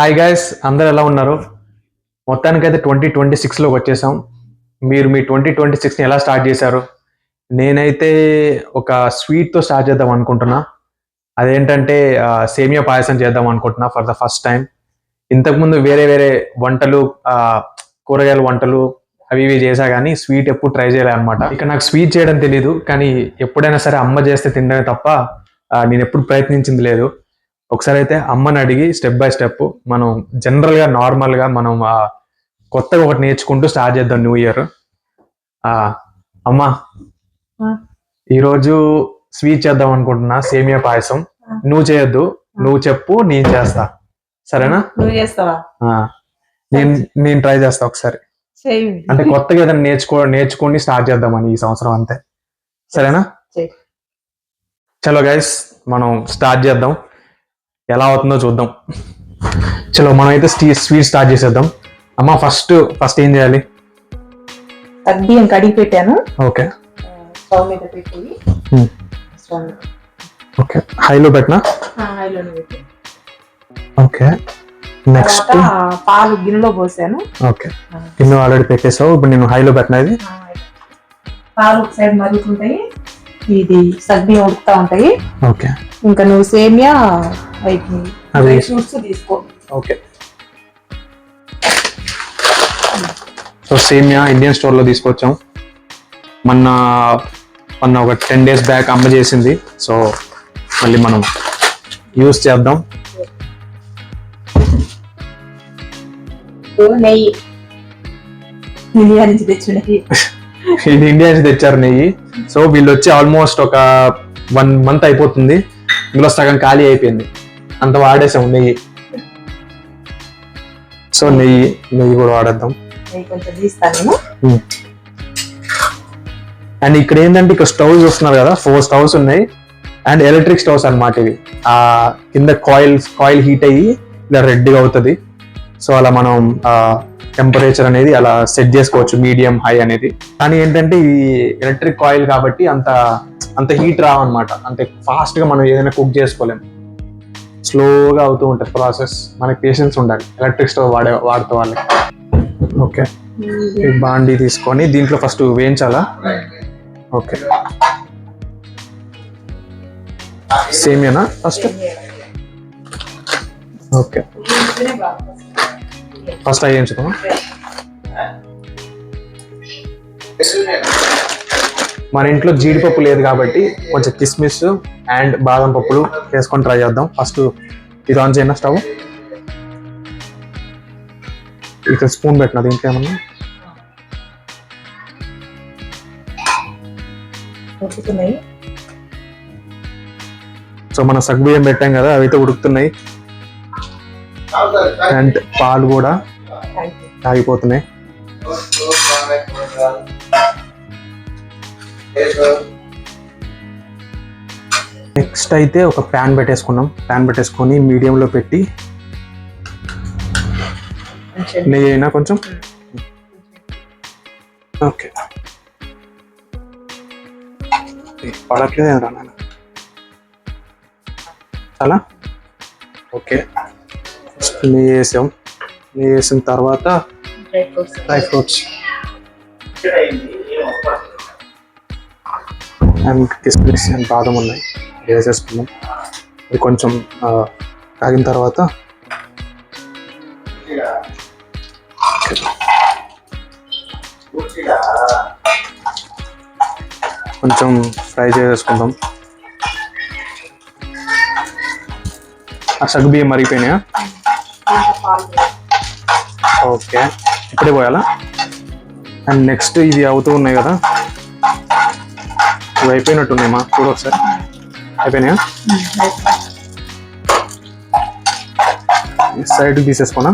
Hi guys, అందరు ఎలా ఉన్నారు? మొత్తానికైతే 2026లోకి వచ్చేసాం. మీరు మీ 2026ని ఎలా స్టార్ట్ చేశారు? నేనైతే ఒక స్వీట్తో స్టార్ట్ చేద్దాం అనుకుంటున్నా. అదేంటంటే సేమియా పాయసం చేద్దాం అనుకుంటున్నా ఫర్ ద ఫస్ట్ టైం. ఇంతకుముందు వేరే వేరే వంటలు, కూరగాయల వంటలు అవి ఇవి చేశా, కానీ స్వీట్ ఎప్పుడు ట్రై చేయలే అనమాట. ఇక నాకు స్వీట్ చేయడం తెలీదు, కానీ ఎప్పుడైనా సరే అమ్మ చేస్తే తినడమే తప్ప నేను ఎప్పుడు ప్రయత్నించింది లేదు. ఒకసారి అయితే అమ్మని అడిగి స్టెప్ బై స్టెప్ మనం జనరల్గా నార్మల్గా మనం కొత్తగా ఒకటి నేర్చుకుంటూ స్టార్ట్ చేద్దాం న్యూ ఇయర్. అమ్మా, ఈరోజు స్వీట్ చేద్దాం అనుకుంటున్నా, సేమియా పాయసం. నువ్వు చేయొద్దు, నువ్వు చెప్పు, నేను చేస్తా. సరేనా? నువ్వు చేస్తావా? నేను ట్రై చేస్తా ఒకసారి. అంటే కొత్తగా ఏదైనా నేర్చుకొని స్టార్ట్ చేద్దామని ఈ సంవత్సరం, అంతే. సరేనా? చలో గైస్, మనం స్టార్ట్ చేద్దాం. ఎలా అవుతుందో చూద్దాం. చలో, మనం అయితే స్వీట్ స్టార్ట్ చేసేద్దాం. అమ్మ, ఫస్ట్ ఏం చేయాలి? బియ్యం కడిగి పెట్టాను. ఓకే. స్టవ్ మీద పెట్టి ఓకే, హైలో పెట్టినా? హైలోనే పెట్టి. ఓకే, నెక్స్ట్ పాలు గిన్నెలో పోసాను. ఓకే, గిన్నె ఆల్రెడీ పెట్టేసావు. ఇప్పుడు నేను హైలో పెట్టినా. ఇది పాలు ఒక సైడ్ మరుగుతుంటాయి, ఇది సగ్బియ్యం ఉడుకుతా ఉంటాయి. ఓకే, ఇంకా నువ్వు సేమియా డ్రై ఫ్రూట్స్ తీసుకో. ఓకే, సో సేమియా ఇండియన్ స్టోర్లో తీసుకొచ్చాం. మొన్న ఒక 10 days బ్యాక్ అమ్మ చేసింది, సో మళ్ళీ మనం యూస్ చేద్దాం. నెయ్యి ఇండియా నుంచి తెచ్చు నెయ్యి. ఇది ఇండియా నుంచి తెచ్చారు నెయ్యి. సో వీళ్ళు వచ్చి ఆల్మోస్ట్ ఒక 1 month అయిపోతుంది. ఇందులో సగం ఖాళీ అయిపోయింది, అంత వాడేసాం నెయ్యి. సో నెయ్యి కూడా వాడేద్దాం. అండ్ ఇక్కడ ఏంటంటే, ఇక్కడ స్టవ్ చూస్తున్నారు కదా, 4 స్టవ్స్ ఉన్నాయి. అండ్ ఎలక్ట్రిక్ స్టవ్స్ అన్నమాట ఇవి. కింద కాయిల్ హీట్ అయ్యి ఇలా రెడ్గా అవుతుంది. సో అలా మనం టెంపరేచర్ అనేది అలా సెట్ చేసుకోవచ్చు, మీడియం హై అనేది. కానీ ఏంటంటే ఈ ఎలక్ట్రిక్ కాయిల్ కాబట్టి అంత హీట్ రావన్నమాట. అంతే ఫాస్ట్ గా మనం ఏదైనా కుక్ చేసుకోలేము, స్లోగా అవుతూ ఉంటుంది ప్రాసెస్. మనకి పేషెన్స్ ఉండాలి ఎలక్ట్రిక్ స్టవ్ వాడుతూ వాళ్ళకి. ఓకే, బాండీ తీసుకొని దీంట్లో ఫస్ట్ వేయించాలా? ఓకే, సేమియానా ఫస్ట్? ఓకే, ఫస్ట్ అవి వేయించుతామా? మన ఇంట్లో జీడిపప్పు లేదు కాబట్టి కొంచెం కిస్మిస్ అండ్ బాదం పప్పులు వేసుకొని ట్రై చేద్దాం. ఫస్ట్ ఇది ఆన్ చేయనా స్టవ్? ఇక్కడ స్పూన్ పెట్టినా దీంట్లో ఏమన్నా? సో మనం సగ్గుబియ్యం పెట్టాం కదా, అవి అయితే ఉడుకుతున్నాయి. అండ్ పాలు కూడా తాగిపోతున్నాయి. నెక్స్ట్ అయితే ఒక ప్యాన్ పెట్టేసుకొని మీడియంలో పెట్టి నెయ్యి అయినా కొంచెం. ఓకే, పడట్లేదు నాన్న, చాలా. ఓకే, నెయ్యి వేసిన తర్వాత డ్రై ఫ్రూట్స్ అండ్ కిస్మిస్ అండ్ బాదం ఉన్నాయి, వేసేసుకున్నాం. ఇది కొంచెం తాగిన తర్వాత కొంచెం ఫ్రై చేసేసుకుందాం. ఆ సగ్గుబియ్యం మరిగిపోయినాయా? ఓకే, ఇప్పుడే పోయాలా? అండ్ నెక్స్ట్ ఇవి అవుతూ ఉన్నాయి కదా, ఇవి అయిపోయినట్టున్నాయమ్మా, చూడు ఒకసారి. అయిపోయినాయా? సైడ్కి తీసేసుకున్నా.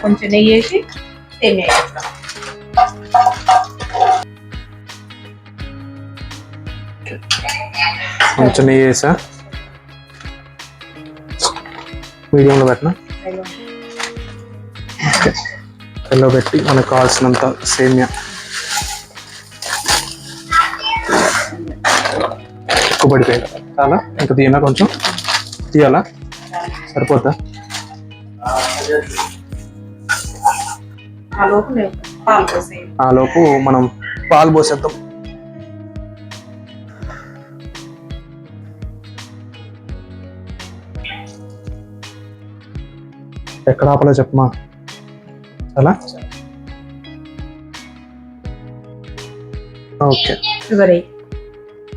కొంచెం నెయ్యి వేసి కొంచెం నెయ్యి వేసా, మీడియంలో పెట్టినా. ఎల్లో పెట్టి మనకు కావాల్సినంత సేమియా ఎక్కువ పడిపోయింది, చాలా ఇంకా తీయనా? కొంచెం తీయాలా? సరిపోతా? ఆ లోపు నేను పాలు పోసేయి. ఆ లోపు మనం పాలు పోసేద్దాం. ఎక్కడ ఆపలో చెప్పమా. చాలా ఓకే. షుగర్ వేయి.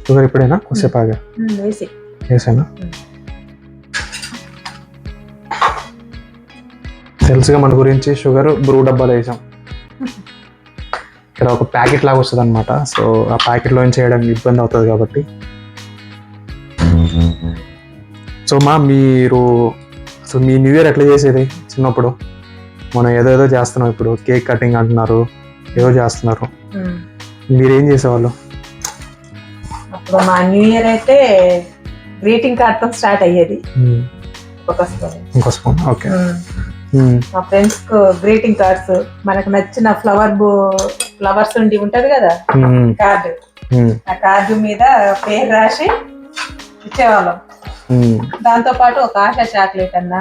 షుగర్ ఇప్పుడేనా? కొద్దిసేపు ఆగా వేసి వేసానా? తెలుసుగా మన గురించి, షుగర్ బ్రూ డబ్బాలో వేసాం. ఇక్కడ ఒక ప్యాకెట్ లాగా వస్తుంది అనమాట. సో ఆ ప్యాకెట్లో చేయడం ఇబ్బంది అవుతుంది కాబట్టి. సో మీరు అసలు మీ న్యూ ఇయర్ ఎట్లా చేసేది చిన్నప్పుడు? మనం ఏదో చేస్తున్నాం, ఇప్పుడు కేక్ కటింగ్ అంటున్నారు, ఏదో చేస్తున్నారు. మీరేం చేసేవాళ్ళు అప్పుడు? మా న్యూ ఇయర్ అయితే గ్రీటింగ్ కార్డ్ తో స్టార్ట్ అయ్యేది. ఇంకో స్పూన్. ఓకే. మా ఫ్రెండ్స్ కు గ్రీటింగ్ కార్డ్స్, మనకు నచ్చిన ఫ్లవర్స్ ఉంటది కదా కార్డు, ఆ కార్డు మీద పేరు రాసి ఇచ్చేవాళ్ళం. దాంతో పాటు ఒక ఆశా చాక్లెట్ అన్నా,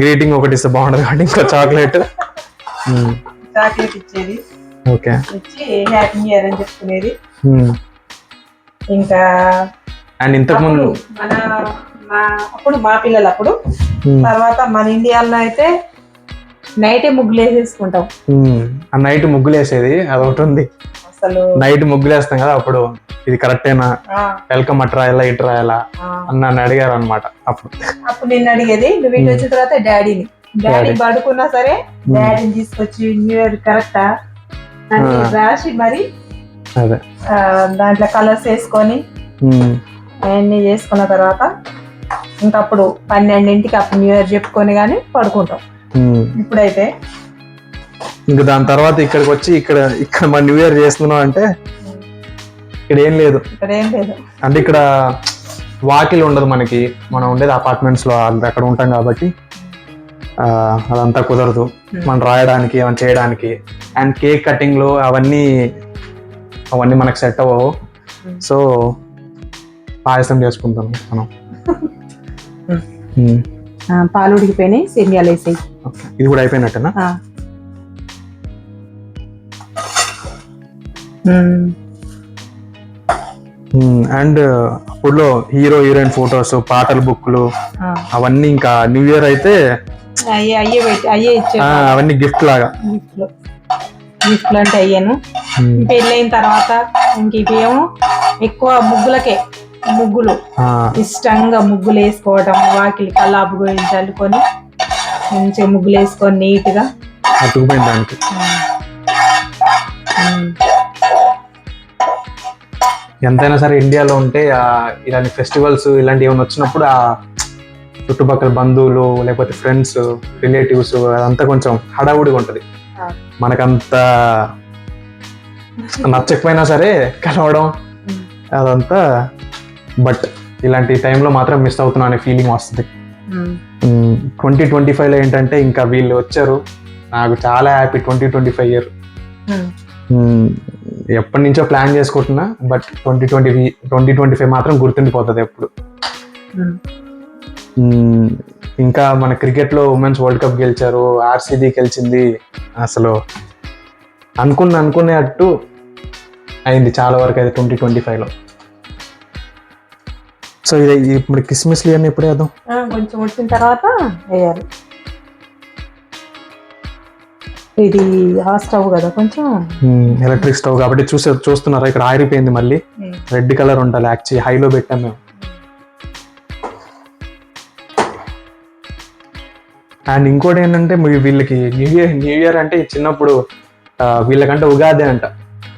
గ్రీటింగ్ ఒకటి ఇస్తే బాగుంటది కాబట్టి ఇంకో చాక్లెట్ ఇచ్చేది. ఓకే. ఇచ్చి హ్యాపీ న్యూ ఇయర్ అని చెప్పుకునేది. ఇంకా అండ్ ఇంతకు ముందు అప్పుడు మా పిల్లలు అప్పుడు, తర్వాత మన ఇండియాలో అయితే నైటే ముగ్గులు వేసేసుకుంటాం. ఆ నైట్ ముగ్గులు వేసేది అదొకటి ఉంది. అసలు నైట్ ముగ్గులు వేస్తాం కదా, అప్పుడు ఇది కరెక్టేనా, వెల్కమ్ అట్ రాయాలా ఇటు రాయాలా అని నన్ను అడిగారు అనమాట. అప్పుడు నిన్ను అడిగేది, నువ్వు ఇంటి వచ్చిన తర్వాత డాడీ పడుకున్నా సరే డాడీని తీసుకొచ్చి న్యూ ఇయర్ కరెక్టా అని రాసి మరి అదే దాంట్లో కలర్స్ వేసుకొని అవన్నీ చేసుకున్న తర్వాత ఇంకా అప్పుడు 12ంటికి అప్పుడు న్యూ ఇయర్ చెప్పుకొని కానీ పడుకుంటాం. ఇప్పుడైతే ఇంకా దాని తర్వాత ఇక్కడికి వచ్చి ఇక్కడ మన న్యూ ఇయర్ చేస్తున్నాం అంటే ఇక్కడ ఏం లేదు. అంటే ఇక్కడ వాకిల్ ఉండదు మనకి, మనం ఉండేది అపార్ట్మెంట్స్ లో అక్కడ ఉంటాం కాబట్టి అదంతా కుదరదు మనం రాయడానికి ఏమైనా చేయడానికి. అండ్ కేక్ కటింగ్ లో అవన్నీ మనకు సెట్ అవ్వవు. సో పాయసం చేసుకుంటాం మనం. పాలు ఉడికిపోయినాయి, సేమియాలు వేసాయి. ఇది కూడా అయిపోయినట్టేనా? అండ్ అప్పుడులో హీరో హీరోయిన్ ఫొటోస్, పాటల బుక్లు అవన్నీ ఇంకా న్యూ ఇయర్ అయితే అవన్నీ గిఫ్ట్ లాగా. గిఫ్ట్లు అంటే అయ్యాను. పెళ్ళైన తర్వాత ఇంక ఇవేమో ఎక్కువ ముగ్గులు ఇష్టంగా ముగ్గులు వేసుకోవడం, వాకిలి కల్లాపు చల్లుకొని మంచిగా ముగ్గులు వేసుకొని నీట్ గా అతుకుపోయిన దానికి. ఎంతైనా సరే ఇండియాలో ఉంటే ఇలాంటి ఫెస్టివల్స్ ఇలాంటి ఏమైనా వచ్చినప్పుడు ఆ చుట్టుపక్కల బంధువులు లేకపోతే ఫ్రెండ్స్ రిలేటివ్స్ అదంతా కొంచెం హడావుడిగా ఉంటది. మనకంత నచ్చకపోయినా సరే కలవడం అదంతా. బట్ ఇలాంటి టైంలో మాత్రం మిస్ అవుతున్నా అనే ఫీలింగ్ వస్తుంది. 2025 లో ఏంటంటే ఇంకా వీళ్ళు వచ్చారు, నాకు చాలా హ్యాపీ. 2025 ఇయర్ ఎప్పటి నుంచో ప్లాన్ చేసుకుంటున్నా, బట్ 2025 మాత్రం గుర్తుండిపోతుంది ఎప్పుడు. ఇంకా మన క్రికెట్ లో ఉమెన్స్ వరల్డ్ కప్ గెలిచారు, ఆర్సీబీ గెలిచింది. అసలు అనుకునేటట్టు అయింది చాలా వరకు అయితే 2025 లో. సో ఇది ఇప్పుడు కిస్మిస్లు ఇవన్నీ ఎప్పుడు వేద్దాం? కొంచెం వచ్చిన తర్వాత వేయాలి. ఇది స్టవ్ కదా, కొంచెం ఎలక్ట్రిక్ స్టవ్ కాబట్టి చూస్తున్నారా ఇక్కడ ఆరిపోయింది. మళ్ళీ రెడ్ కలర్ ఉండాలి. యాక్చువల్లీ హైలో పెట్టాం మేము. అండ్ ఇంకోటి ఏంటంటే వీళ్ళకి న్యూ ఇయర్ అంటే చిన్నప్పుడు వీళ్ళకంటే ఉగాది అంట.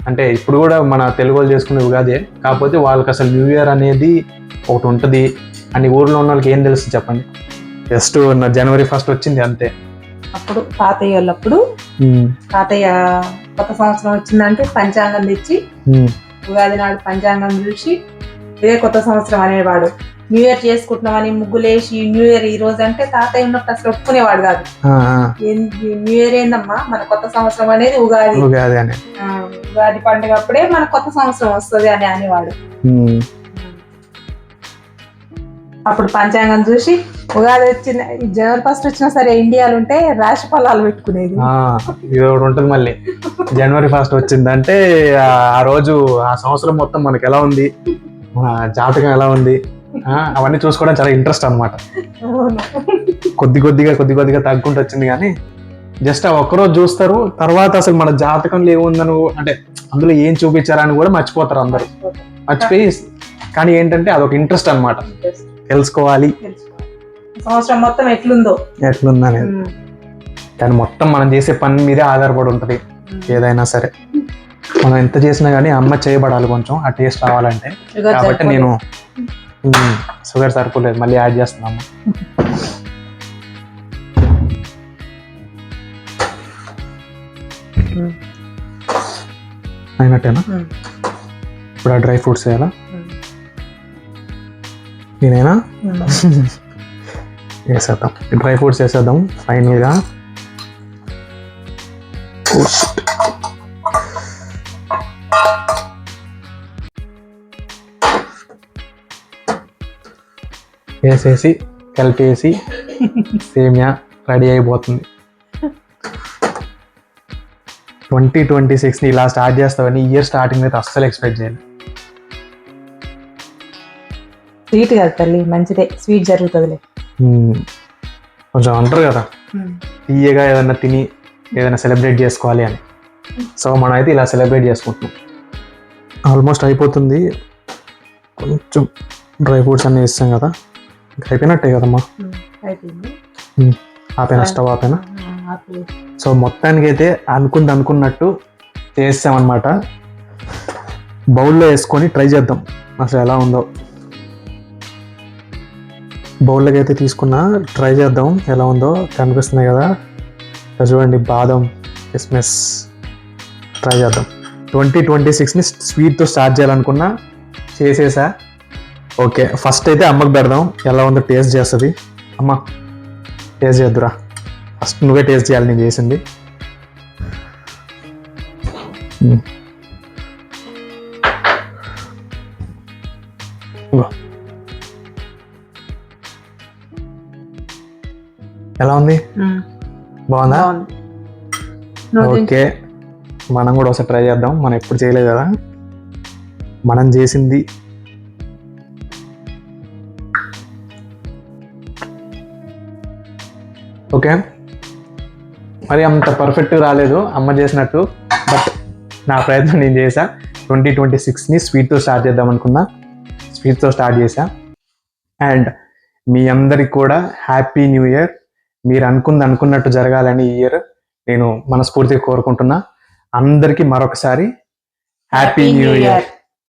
అంటే ఇప్పుడు కూడా మన తెలుగు వాళ్ళు చేసుకునే ఉగాదే, కాకపోతే వాళ్ళకి అసలు న్యూ ఇయర్ అనేది ఒకటి ఉంటుంది అని ఊర్లో ఉన్న వాళ్ళకి ఏం తెలుస్తుంది చెప్పండి? జస్ట్ January 1st వచ్చింది అంతే. అప్పుడు తాతయ్య వాళ్ళప్పుడు తాతయ్య కొత్త సంవత్సరం వచ్చిందంటే పంచాంగం తెచ్చి ఉగాది నాడు పంచాంగం చూసి ఇదే కొత్త సంవత్సరం అనేవాడు. న్యూ ఇయర్ చేసుకుంటున్నామని ముగ్గులేసి న్యూ ఇయర్ ఈ రోజు అంటే తాతయ్య ఉన్నప్పుడు అసలు ఒప్పుకునేవాడు కాదు. న్యూ ఇయర్ ఏందమ్మా, మన కొత్త సంవత్సరం అనేది ఉగాది ఉగాది పండుగ అప్పుడే మన కొత్త సంవత్సరం వస్తుంది అని అనేవాడు. అప్పుడు పంచాంగం చూసి ఉగాది వచ్చిన జనవరి ఫస్ట్ వచ్చినా సరే ఇండియాలో ఉంటే రాశి ఫలాలు పెట్టుకునేది. ఇది ఒకటి ఉంటుంది. మళ్ళీ జనవరి 1 వచ్చిందంటే ఆ రోజు ఆ సంవత్సరం మొత్తం మనకి ఎలా ఉంది, మన జాతకం ఎలా ఉంది, అవన్నీ చూసుకోవడం చాలా ఇంట్రెస్ట్ అనమాట. అవును. కొద్ది కొద్దిగా తగ్గుకుంటూ వచ్చింది, కానీ జస్ట్ ఆ ఒక్కరోజు చూస్తారు. తర్వాత అసలు మన జాతకంలో ఏముందని, అంటే అందులో ఏం చూపించారని కూడా మర్చిపోతారు అందరూ. మర్చిపోయి, కానీ ఏంటంటే అదొక ఇంట్రెస్ట్ అనమాట, తెలుసుకోవాలి సంవత్సరం మొత్తం ఎట్లుందని. కానీ మొత్తం మనం చేసే పని మీదే ఆధారపడి ఉంటుంది ఏదైనా సరే. మనం ఎంత చేసినా కానీ అమ్మ చేయబడాలి కొంచెం ఆ టేస్ట్ రావాలంటే. కాబట్టి నేను షుగర్ సరిపోలేదు, మళ్ళీ యాడ్ చేస్తున్నాము. అయినట్టేనా? ఇప్పుడు ఆ డ్రై ఫ్రూట్స్ వేయాలా? నేనేనా? వేసేద్దాం, డ్రై ఫ్రూట్స్ వేసేద్దాం ఫైనల్గా. వేసేసి కలిపేసి సేమియా రెడీ అయిపోతుంది. 2026ని ఇలా స్టార్ట్ చేస్తావని ఇయర్ స్టార్టింగ్ అయితే అస్సలు ఎక్స్పెక్ట్ చేయలేదు. స్వీట్ కదా తల్లి, మంచిదే, స్వీట్ జరుగుతుందిలే. కొంచెం అంటారు కదా, తీయగా ఏదైనా తిని ఏదైనా సెలబ్రేట్ చేసుకోవాలి అని. సో మనం అయితే ఇలా సెలబ్రేట్ చేసుకుంటున్నాం. ఆల్మోస్ట్ అయిపోతుంది. కొంచెం డ్రై ఫ్రూట్స్ అన్నీ వేస్తాం కదా, అయిపోయినట్టే కదమ్మా. ఆపేనా? స్టవ్ ఆపేనా? సో మొత్తానికి అయితే అనుకున్నట్టు చేసామన్నమాట. బౌల్లో వేసుకొని ట్రై చేద్దాం అసలు ఎలా ఉందో. బౌల్లోకి అయితే తీసుకున్నా, ట్రై చేద్దాం ఎలా ఉందో. కనిపిస్తున్నాయి కదా, చూడండి, బాదం, కిస్మిస్. ట్రై చేద్దాం. 2026ని స్వీట్తో స్టార్ట్ చేయాలనుకున్నా, చేసేసా. ఓకే, ఫస్ట్ అయితే అమ్మకి పెడదాం, ఎలా ఉందో టేస్ట్ చేస్తుంది. అమ్మ టేస్ట్ చేద్దురా, ఫస్ట్ నువ్వే టేస్ట్ చేయాలి నేను చేసింది. ఎలా ఉంది? బాగుందా? ఓకే, మనం కూడా ఒకసారి ట్రై చేద్దాం. మనం ఎప్పుడు చేయలేదు కదా, మనం చేసింది. ఓకే, మరి అంత పర్ఫెక్ట్ రాలేదు అమ్మ చేసినట్టు, బట్ నా ప్రయత్నం నేను చేశా. 2026ని స్వీట్తో స్టార్ట్ చేద్దాం అనుకున్నా, స్వీట్తో స్టార్ట్ చేశా. అండ్ మీ అందరికి కూడా హ్యాపీ న్యూ ఇయర్. మీరు అనుకున్నట్టు జరగాలని ఈ ఇయర్ నేను మనస్ఫూర్తిగా కోరుకుంటున్నా. అందరికీ మరొకసారి హ్యాపీ న్యూ ఇయర్.